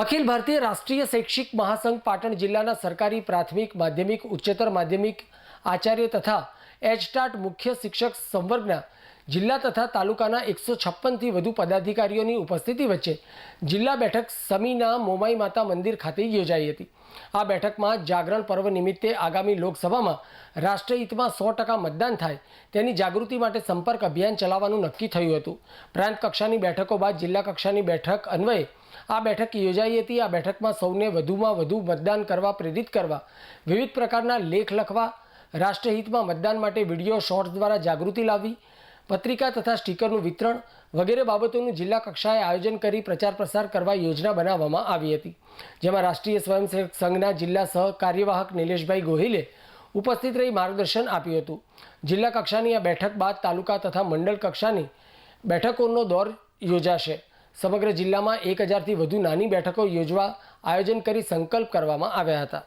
અખિલ ભારતીય રાષ્ટ્રીય શૈક્ષિક મહાસંઘ પાટણ જિલ્લાના સરકારી પ્રાથમિક માધ્યમિક ઉચ્ચતર માધ્યમિક આચાર્ય તથા એચટાટ મુખ્ય શિક્ષક સંવર્ગના જિલ્લા તથા તાલુકાના 156થી વધુ પદાધિકારીઓની ઉપસ્થિતિ વચ્ચે જિલ્લા બેઠક સમીના મોમાઈ માતા મંદિર ખાતે યોજાઈ હતી। આ બેઠકમાં જાગરણ પર્વ નિમિત્તે આગામી લોકસભામાં રાષ્ટ્રહિતમાં 100% મતદાન થાય તેની જાગૃતિ માટે સંપર્ક અભિયાન ચલાવવાનું નક્કી થયું હતું। પ્રાંત કક્ષાની બેઠકો બાદ જિલ્લા કક્ષાની બેઠક અન્વયે આ બેઠક યોજાઈ હતી। આ બેઠકમાં સૌને વધુમાં વધુ મતદાન કરવા પ્રેરિત કરવા, વિવિધ પ્રકારના લેખ લખવા, રાષ્ટ્રહિતમાં મતદાન માટે વિડીયો શોર્ટ્સ દ્વારા જાગૃતિ લાવવી, પત્રિકા તથા સ્ટીકરનું વિતરણ વગેરે બાબતોનું જિલ્લા કક્ષાએ આયોજન કરી પ્રચાર પ્રસાર કરવા યોજના બનાવવામાં આવી હતી। જેમાં રાષ્ટ્રીય સ્વયંસેવક સંઘના જિલ્લા સહ કાર્યવાહક નિલેશભાઈ ગોહિલે ઉપસ્થિત રહી માર્ગદર્શન આપ્યું હતું। જિલ્લા કક્ષાની આ બેઠક બાદ તાલુકા તથા મંડળ કક્ષાની બેઠકોનો દોર યોજાશે। સમગ્ર જિલ્લામાં 1000થી વધુ નાની બેઠકો યોજવા આયોજન કરી સંકલ્પ કરવામાં આવ્યા હતા।